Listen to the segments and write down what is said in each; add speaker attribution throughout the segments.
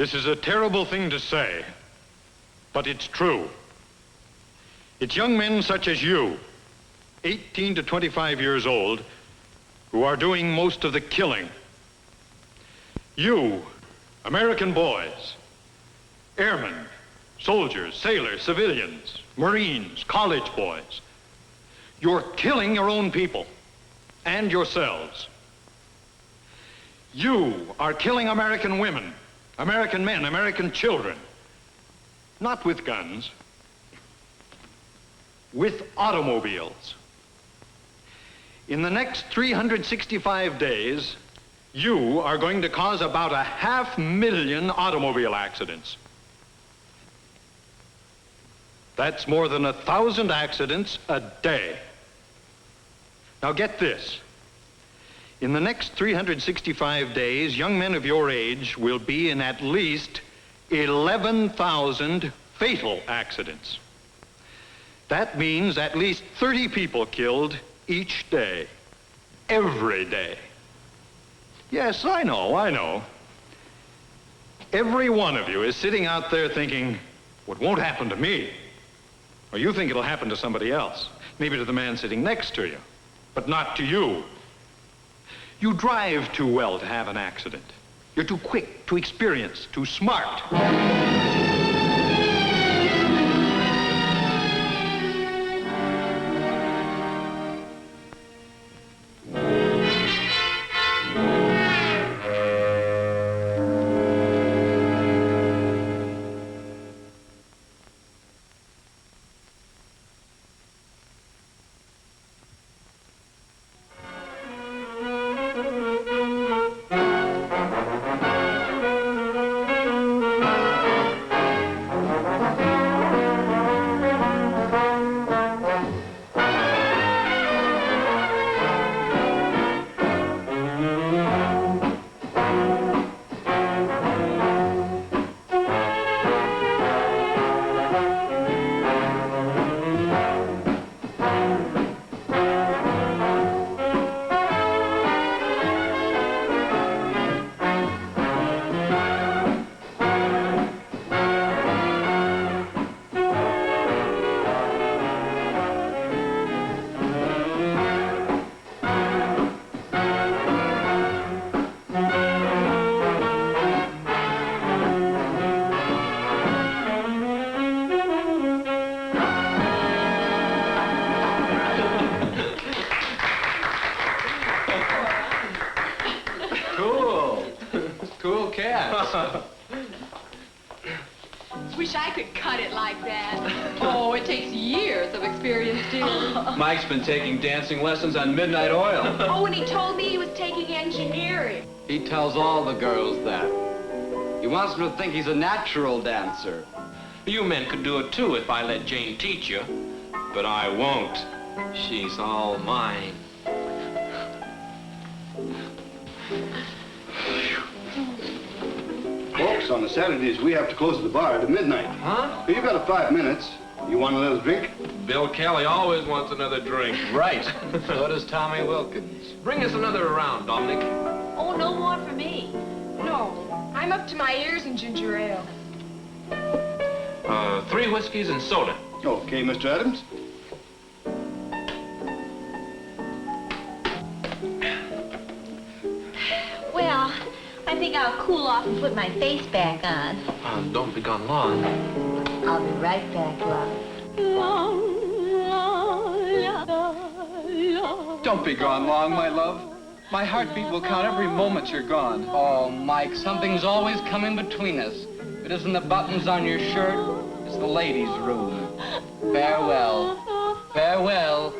Speaker 1: This is a terrible thing to say, but it's true. It's young men such as you, 18 to 25 years old, who are doing most of the killing. You, American boys, airmen, soldiers, sailors, civilians, Marines, college boys, you're killing your own people and yourselves. You are killing American women, American men, American children, not with guns, with automobiles. In the next 365 days, you are going to cause about 500,000 automobile accidents. That's more than 1,000 accidents a day. Now get this. In the next 365 days, young men of your age will be in at least 11,000 fatal accidents. That means at least 30 people killed each day, every day. Yes, I know. Every one of you is sitting out there thinking, well, it won't happen to me. Or you think it'll happen to somebody else, maybe to the man sitting next to you, but not to you. You drive too well to have an accident. You're too quick, too experienced, too smart.
Speaker 2: Wish I could cut it like that. Oh, it takes years of experience, dear.
Speaker 3: Mike's been taking dancing lessons on Midnight Oil.
Speaker 2: Oh, and he told me he was taking engineering.
Speaker 4: He tells all the girls that. He wants them to think he's a natural dancer.
Speaker 3: You men could do it too if I let Jane teach you. But I won't. She's all mine.
Speaker 5: Folks, on the Saturdays, we have to close the bar at midnight.
Speaker 3: Huh?
Speaker 5: You've got 5 minutes. You want another drink?
Speaker 3: Bill Kelly always wants another drink.
Speaker 4: Right. So does Tommy Wilkins.
Speaker 3: Bring us another round, Dominic.
Speaker 2: Oh, no more for me. No, I'm up to my ears in ginger ale.
Speaker 3: 3 whiskeys and soda.
Speaker 5: Okay, Mr. Adams.
Speaker 6: Well, I think I'll cool off and put my face back on.
Speaker 3: Don't be gone long.
Speaker 6: I'll be right back, love.
Speaker 7: Don't be gone long, my love. My heartbeat will count every moment you're gone.
Speaker 4: Oh, Mike, something's always come in between us. It isn't the buttons on your shirt, it's the ladies' room. Farewell. Farewell.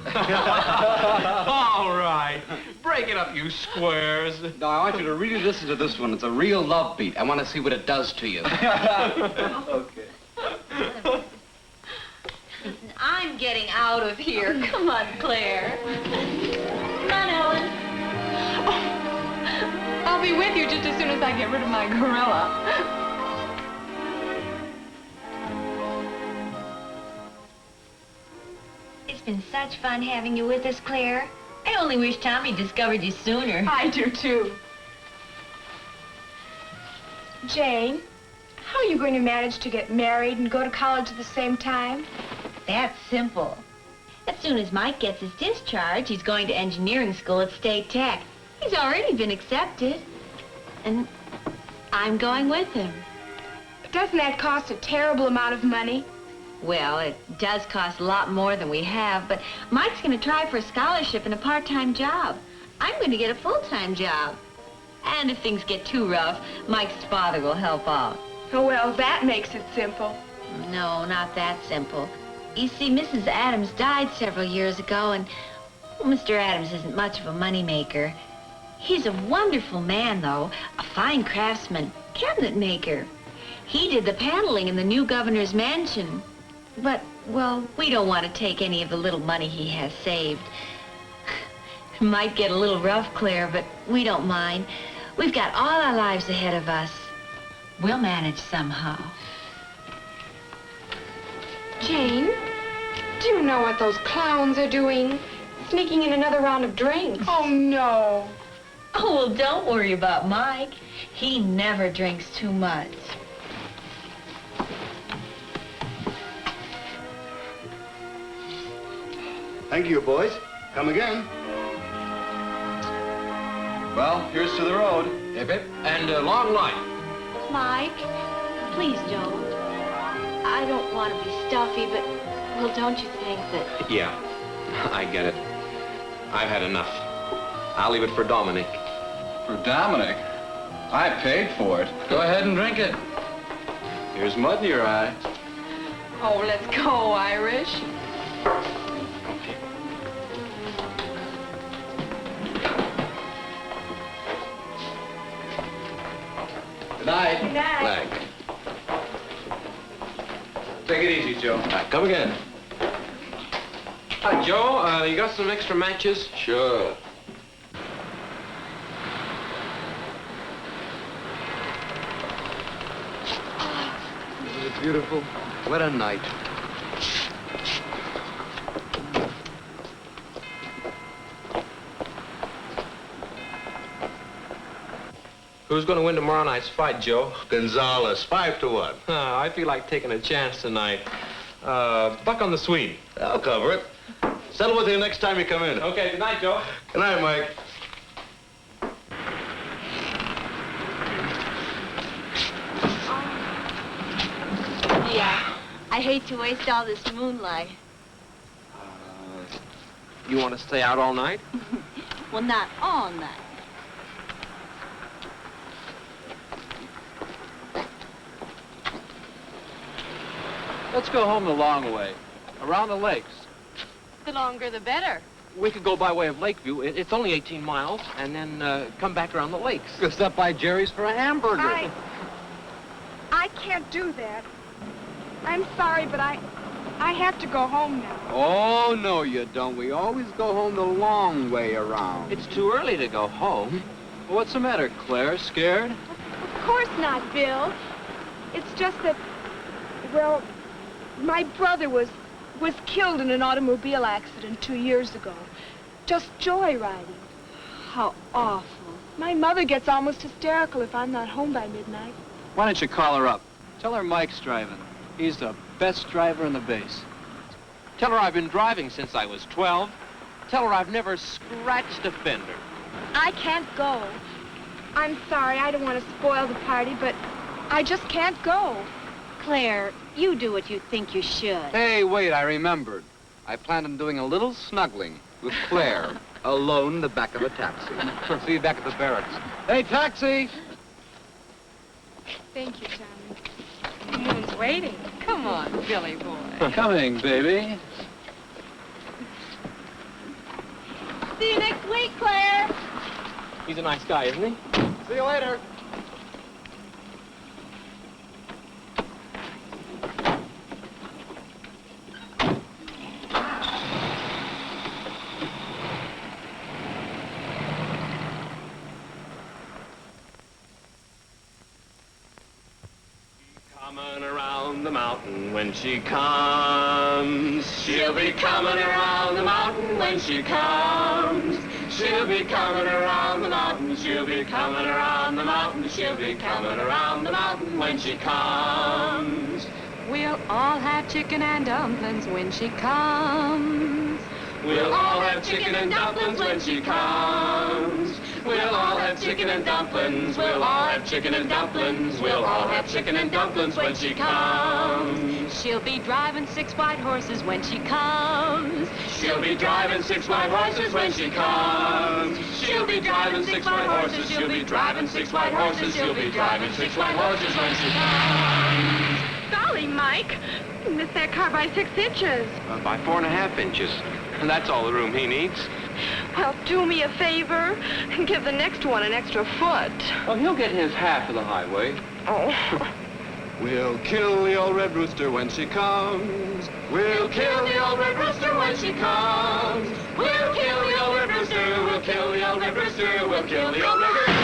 Speaker 3: All right. Break it up, you squares.
Speaker 4: No, I want you to really listen to this one. It's a real love beat. I want to see what it does to you.
Speaker 5: Okay.
Speaker 6: I'm getting out of here. Come on, Claire. Come on, Ellen.
Speaker 2: Oh, I'll be with you just as soon as I get rid of my gorilla.
Speaker 6: It's been such fun having you with us, Claire. I only wish Tommy discovered you sooner.
Speaker 2: I do, too.
Speaker 8: Jane, how are you going to manage to get married and go to college at the same time?
Speaker 6: That's simple. As soon as Mike gets his discharge, he's going to engineering school at State Tech. He's already been accepted. And I'm going with him.
Speaker 8: But doesn't that cost a terrible amount of money?
Speaker 6: Well, it does cost a lot more than we have, but Mike's going to try for a scholarship and a part-time job. I'm going to get a full-time job. And if things get too rough, Mike's father will help out.
Speaker 8: Oh, well, that makes it simple.
Speaker 6: No, not that simple. You see, Mrs. Adams died several years ago, and Mr. Adams isn't much of a moneymaker. He's a wonderful man, though, a fine craftsman, cabinet maker. He did the paneling in the new governor's mansion. But, well, we don't want to take any of the little money he has saved. It might get a little rough, Claire, but we don't mind. We've got all our lives ahead of us. We'll manage somehow.
Speaker 8: Jane, do you know what those clowns are doing? Sneaking in another round of drinks. Oh, no.
Speaker 6: Oh, well, don't worry about Mike. He never drinks too much.
Speaker 5: Thank you, boys. Come again.
Speaker 7: Well, here's to the road.
Speaker 3: Hip hip. And long life.
Speaker 2: Mike, please don't. I don't want to be stuffy, but, well, don't you think that...
Speaker 3: Yeah, I get it. I've had enough. I'll leave it for Dominic.
Speaker 7: For Dominic? I paid for it.
Speaker 4: Go ahead and drink it.
Speaker 3: Here's mud in your eye.
Speaker 2: Oh, let's go, Irish.
Speaker 3: Okay.
Speaker 7: Good night.
Speaker 8: Good night.
Speaker 3: Leg.
Speaker 7: Take it easy, Joe.
Speaker 3: Come again. Joe, you got some extra matches?
Speaker 7: Sure.
Speaker 4: Isn't it beautiful? What a night.
Speaker 3: Who's going to win tomorrow night's fight, Joe?
Speaker 5: Gonzalez, 5-1.
Speaker 3: I feel like taking a chance tonight. Buck on the Swede.
Speaker 5: I'll cover it. Settle with him next time you come in.
Speaker 3: Okay, good night, Joe.
Speaker 5: Good night, Mike.
Speaker 6: Yeah, I hate to waste all this moonlight.
Speaker 3: You want to stay out all night?
Speaker 6: Well, not all night.
Speaker 7: Let's go home the long way, around the lakes.
Speaker 2: The longer, the better.
Speaker 3: We could go by way of Lakeview. It's only 18 miles, and then come back around the lakes.
Speaker 4: Go stop by Jerry's for a hamburger.
Speaker 8: I can't do that. I'm sorry, but I have to go home now.
Speaker 4: Oh, no, you don't. We always go home the long way around.
Speaker 3: It's too early to go home.
Speaker 7: Well, what's the matter, Claire? Scared?
Speaker 8: Of course not, Bill. It's just that, well, my brother was killed in an automobile accident 2 years ago. Just joyriding.
Speaker 2: How awful.
Speaker 8: My mother gets almost hysterical if I'm not home by midnight.
Speaker 7: Why don't you call her up? Tell her Mike's driving. He's the best driver in the base.
Speaker 3: Tell her I've been driving since I was 12. Tell her I've never scratched a fender.
Speaker 8: I can't go. I'm sorry, I don't want to spoil the party, but I just can't go.
Speaker 2: Claire, you do what you think you should.
Speaker 4: Hey, wait, I remembered. I planned on doing a little snuggling with Claire, alone in the back of a taxi. See you back at the barracks. Hey, taxi!
Speaker 8: Thank you, Johnny. The moon's waiting.
Speaker 2: Come on, Billy boy.
Speaker 7: Coming, baby.
Speaker 2: See you next week, Claire.
Speaker 3: He's a nice guy, isn't he?
Speaker 4: See you later.
Speaker 3: Coming around the mountain when she comes. She'll be coming around the mountain when she comes. She'll be coming around the mountain. She'll be coming around the mountain. She'll be coming around the mountain when she comes.
Speaker 9: We'll all have chicken and dumplings when she comes.
Speaker 3: We'll all have chicken and dumplings when she comes. We'll all have chicken and dumplings. We'll all have chicken and dumplings. We'll all have chicken and dumplings when she comes.
Speaker 9: She'll be driving 6 white horses when she comes.
Speaker 3: She'll be driving 6 white horses when she comes. She'll be driving 6 white horses. She'll be driving 6 white horses. She'll be driving 6 white horses when she comes.
Speaker 8: Golly, Mike, you missed that car by 6 inches.
Speaker 3: By 4.5 inches. And that's all the room he needs.
Speaker 8: Well, do me a favor and give the next one an extra foot.
Speaker 3: Oh, he'll get his half of the highway.
Speaker 8: Oh.
Speaker 3: We'll kill the old red rooster when she comes. We'll kill the old red rooster when she comes. We'll kill the old red rooster. We'll kill the old red rooster. We'll kill the old red rooster.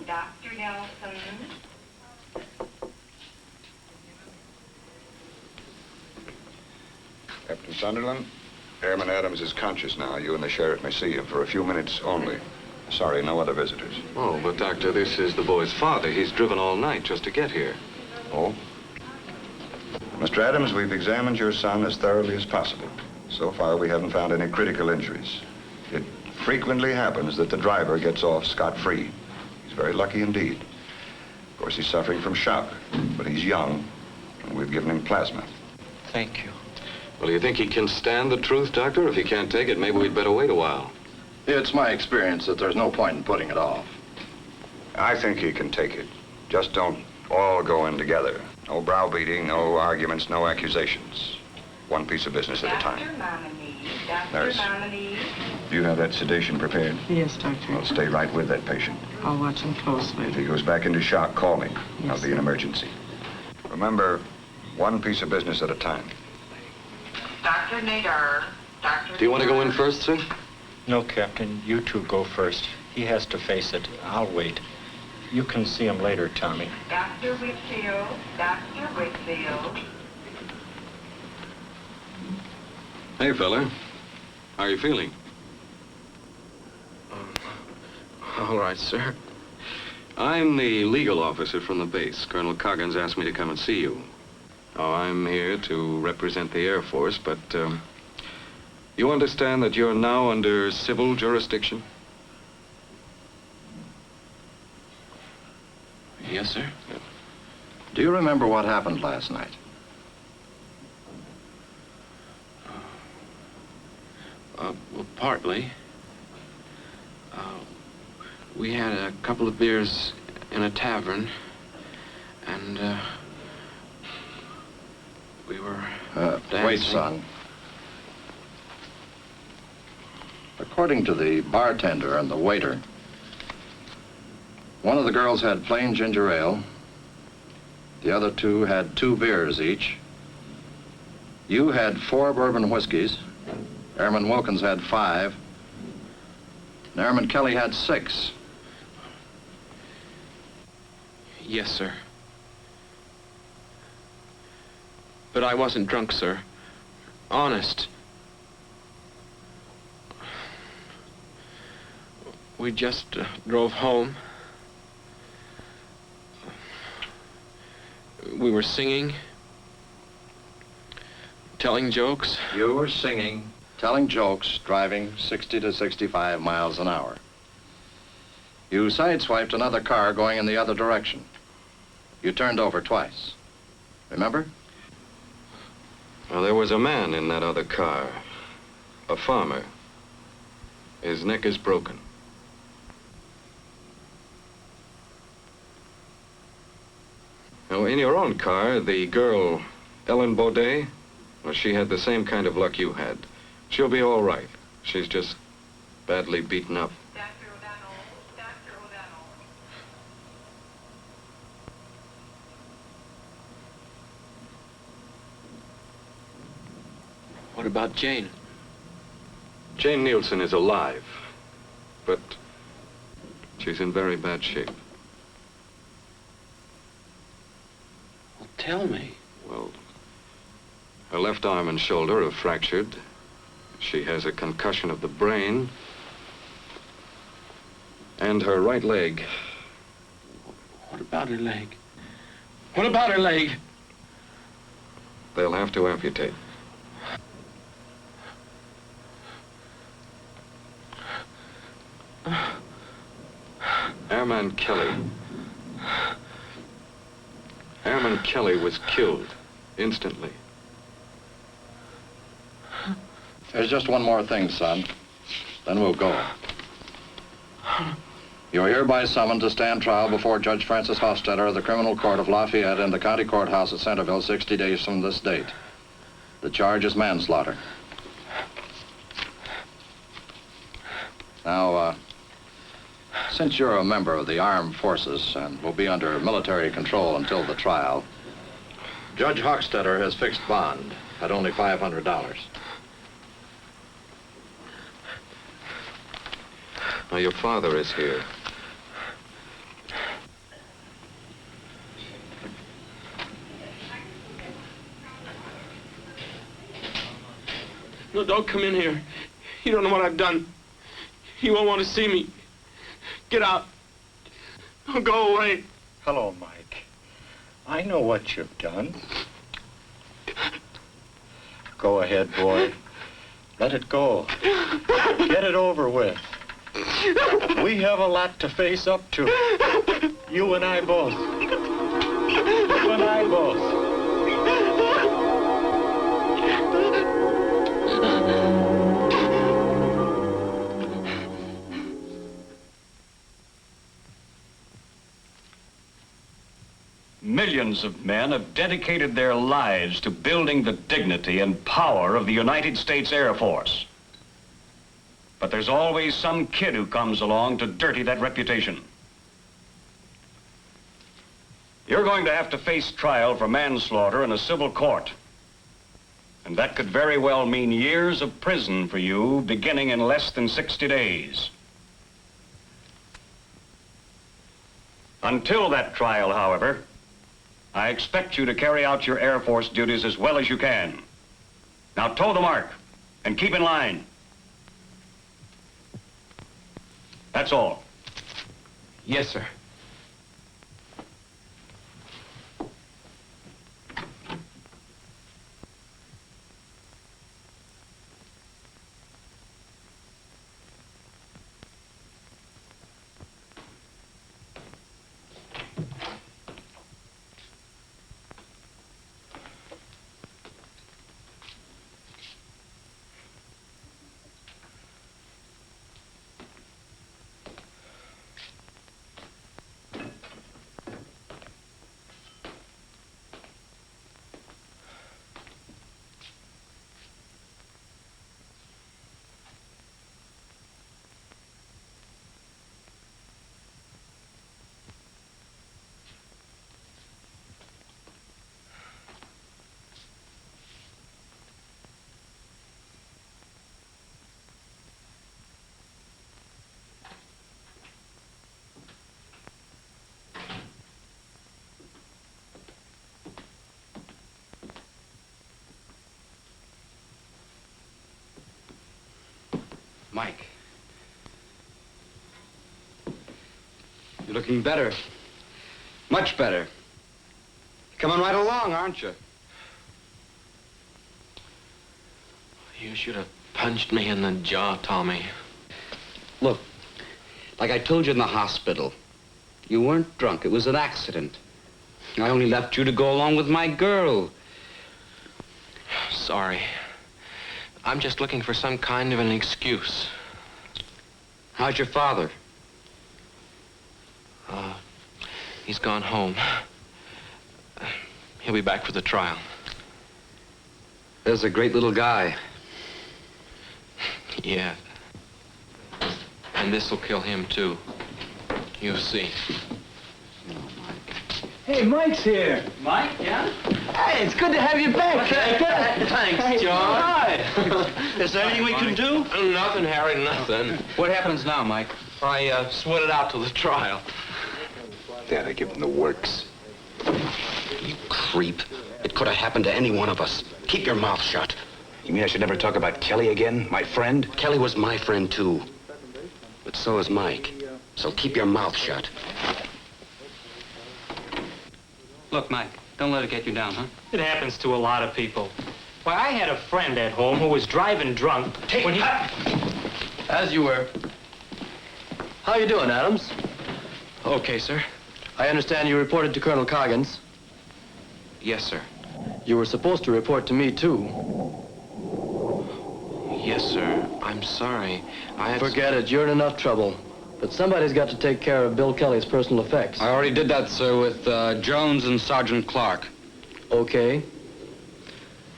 Speaker 10: Dr. Nelson.
Speaker 11: Captain Sunderland, Airman Adams is conscious now. You and the sheriff may see him for a few minutes only. Sorry, no other visitors.
Speaker 12: Oh, but Doctor, this is the boy's father. He's driven all night just to get here.
Speaker 11: Oh? Mr. Adams, we've examined your son as thoroughly as possible. So far, we haven't found any critical injuries. It frequently happens that the driver gets off scot-free. He's very lucky indeed. Of course, he's suffering from shock, but he's young, and we've given him plasma.
Speaker 12: Thank you. Well, do you think he can stand the truth, Doctor? If he can't take it, maybe we'd better wait a while.
Speaker 5: It's my experience that there's no point in putting it off.
Speaker 11: I think he can take it. Just don't all go in together. No browbeating, no arguments, no accusations. One piece of business at a time. Nurse, do you have that sedation prepared?
Speaker 13: Yes, Doctor.
Speaker 11: Well, stay right with that patient.
Speaker 13: I'll watch him closely.
Speaker 11: If he goes back into shock, call me.
Speaker 13: Yes,
Speaker 11: I'll be an emergency. Remember, one piece of business at a time.
Speaker 10: Dr. Nader. Dr.
Speaker 12: Do you want to go in first, sir?
Speaker 1: No, Captain. You two go first. He has to face it. I'll wait. You can see him later, Tommy.
Speaker 10: Dr. Whitfield. Dr. Whitfield.
Speaker 12: Hey, fella. How are you feeling?
Speaker 3: All right, sir.
Speaker 12: I'm the legal officer from the base. Colonel Coggins asked me to come and see you. Oh, I'm here to represent the Air Force, but you understand that you're now under civil jurisdiction?
Speaker 3: Yes, sir.
Speaker 5: Do you remember what happened last night?
Speaker 3: Well, partly. We had a couple of beers in a tavern, and we were dancing.
Speaker 5: Wait, son. According to the bartender and the waiter, one of the girls had plain ginger ale. The other two had 2 beers each. You had 4 bourbon whiskeys. Airman Wilkins had 5. And Airman Kelly had 6.
Speaker 3: Yes, sir. But I wasn't drunk, sir. Honest. We just drove home. We were singing, telling jokes.
Speaker 5: You were singing, telling jokes, driving 60 to 65 miles an hour. You sideswiped another car going in the other direction. You turned over twice. Remember?
Speaker 12: Well, there was a man in that other car. A farmer. His neck is broken. Now, in your own car, the girl, Ellen Baudet, well, she had the same kind of luck you had. She'll be all right. She's just badly beaten up.
Speaker 14: about Jane?
Speaker 12: Jane Nielsen is alive, but she's in very bad shape.
Speaker 14: Well, tell me.
Speaker 12: Well, her left arm and shoulder are fractured. She has a concussion of the brain. And her right leg.
Speaker 14: What about her leg? What about her leg?
Speaker 12: They'll have to amputate. Airman Kelly. Airman Kelly was killed instantly.
Speaker 5: There's just one more thing, son. Then we'll go. You are hereby summoned to stand trial before Judge Francis Hostetter of the Criminal Court of Lafayette in the County Courthouse at Centerville 60 days from this date. The charge is manslaughter. Now, since you're a member of the armed forces and will be under military control until the trial, Judge Hochstetter has fixed bond at only $500.
Speaker 12: Now, your father is here.
Speaker 14: No, don't come in here. You don't know what I've done. You won't want to see me. Get out. Don't go away.
Speaker 1: Hello, Mike. I know what you've done. Go ahead, boy. Let it go. Get it over with. We have a lot to face up to. You and I both. You and I both. Millions of men have dedicated their lives to building the dignity and power of the United States Air Force. But there's always some kid who comes along to dirty that reputation. You're going to have to face trial for manslaughter in a civil court. And that could very well mean years of prison for you, beginning in less than 60 days. Until that trial, however, I expect you to carry out your Air Force duties as well as you can. Now toe the mark and keep in line. That's all.
Speaker 14: Yes, sir.
Speaker 4: Mike. You're looking better. Much better. Coming right along, aren't you?
Speaker 14: You should have punched me in the jaw, Tommy.
Speaker 4: Look, like I told you in the hospital, you weren't drunk. It was an accident. I only left you to go along with my girl.
Speaker 14: Sorry. I'm just looking for some kind of an excuse.
Speaker 4: How's your father?
Speaker 14: He's gone home. He'll be back for the trial.
Speaker 4: There's a great little guy.
Speaker 14: Yeah. And this'll kill him, too. You'll see.
Speaker 15: Hey, Mike's here.
Speaker 4: Mike, yeah?
Speaker 15: Hey, it's good to have you back.
Speaker 14: Thanks, John.
Speaker 15: Hi.
Speaker 14: Is there anything we can do? Nothing, Harry, nothing.
Speaker 4: What happens now, Mike?
Speaker 14: I sweat it out till the trial.
Speaker 16: Dad, I give him the works.
Speaker 17: You creep. It could have happened to any one of us. Keep your mouth shut.
Speaker 16: You mean I should never talk about Kelly again, my friend?
Speaker 17: Kelly was my friend, too. But so is Mike. So keep your mouth shut.
Speaker 4: Look, Mike, don't let it get you down, huh?
Speaker 18: It happens to a lot of people. Why, I had a friend at home who was driving drunk when he...
Speaker 15: As you were. How you doing, Adams?
Speaker 14: Okay, sir.
Speaker 15: I understand you reported to Colonel Coggins.
Speaker 14: Yes, sir.
Speaker 15: You were supposed to report to me, too.
Speaker 14: Yes, sir. I'm sorry.
Speaker 15: Forget it. You're in enough trouble. But somebody's got to take care of Bill Kelly's personal effects.
Speaker 4: I already did that, sir, with Jones and Sergeant Clark.
Speaker 15: Okay.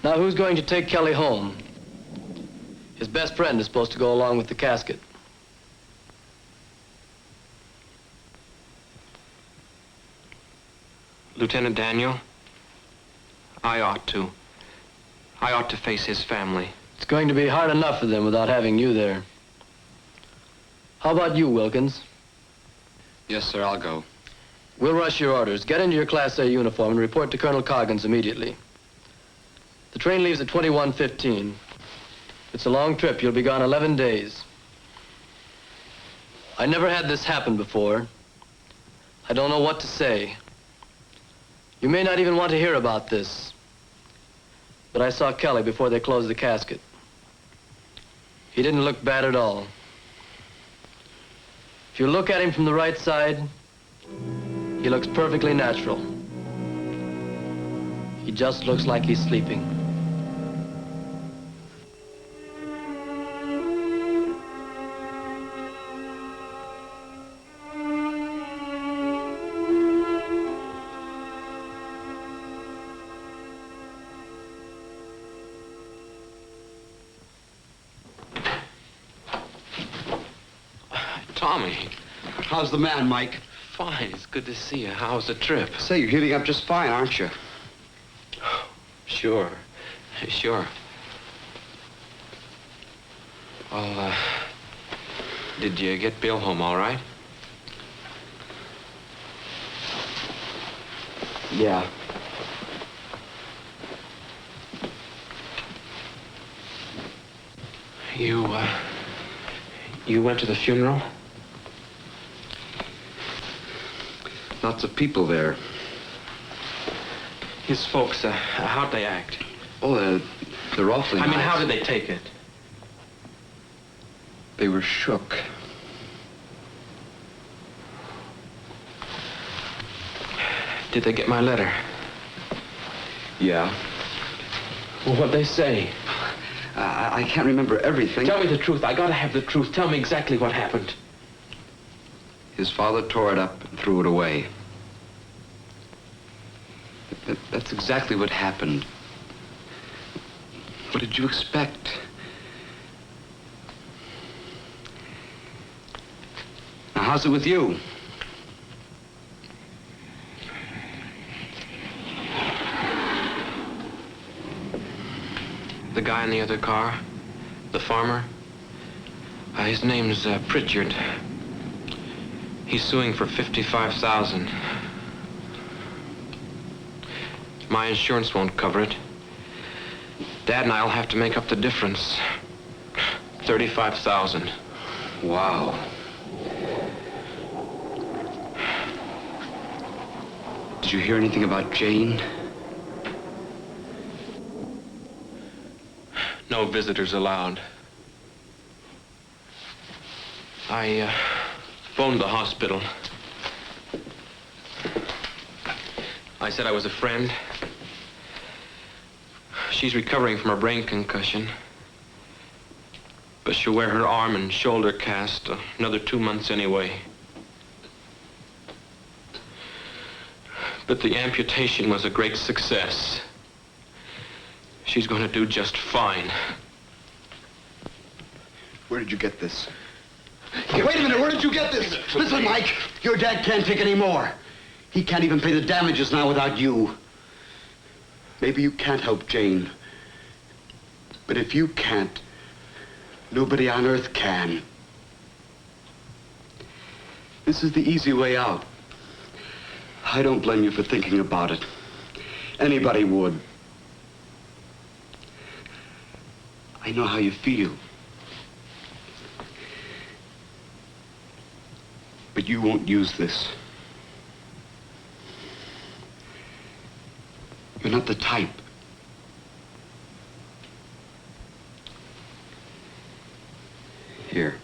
Speaker 15: Now, who's going to take Kelly home? His best friend is supposed to go along with the casket.
Speaker 14: Lieutenant Daniel, I ought to. I ought to face his family.
Speaker 15: It's going to be hard enough for them without having you there. How about you, Wilkins?
Speaker 4: Yes, sir, I'll go.
Speaker 15: We'll rush your orders. Get into your Class A uniform and report to Colonel Coggins immediately. The train leaves at 21:15. It's a long trip. You'll be gone 11 days. I never had this happen before. I don't know what to say. You may not even want to hear about this. But I saw Kelly before they closed the casket. He didn't look bad at all. If you look at him from the right side, he looks perfectly natural. He just looks like he's sleeping.
Speaker 14: Tommy.
Speaker 17: How's the man, Mike?
Speaker 14: Fine. It's good to see you. How's the trip?
Speaker 17: Say, you're healing up just fine, aren't you?
Speaker 14: Sure. Sure. Well, did you get Bill home all right?
Speaker 17: Yeah.
Speaker 14: You went to the funeral?
Speaker 17: Lots of people there.
Speaker 14: His folks, how'd they act?
Speaker 17: Oh, they're awfully
Speaker 14: I mean,
Speaker 17: nice.
Speaker 14: how did they take it?
Speaker 17: They were shook.
Speaker 14: Did they get my letter?
Speaker 17: Yeah.
Speaker 14: Well, what'd they say?
Speaker 17: I can't remember everything.
Speaker 14: Tell me the truth. I gotta have the truth. Tell me exactly what happened.
Speaker 17: His father tore it up and threw it away. That's exactly what happened. What did you expect? Now, how's it with you?
Speaker 14: The guy in the other car, the farmer, his name's Pritchard. He's suing for $55,000. My insurance won't cover it. Dad and I'll have to make up the difference. $35,000.
Speaker 17: Wow. Did you hear anything about Jane?
Speaker 14: No visitors allowed. I phoned the hospital. I said I was a friend. She's recovering from a brain concussion. But she'll wear her arm and shoulder cast another 2 months anyway. But the amputation was a great success. She's going to do just fine.
Speaker 17: Where did you get this?
Speaker 19: Wait a minute, where did you get this? Listen, Mike, your dad can't take any more.
Speaker 17: He can't even pay the damages now without you. Maybe you can't help Jane. But if you can't, nobody on earth can. This is the easy way out. I don't blame you for thinking about it. Anybody would. I know how you feel. But you won't use this. You're not the type. Here.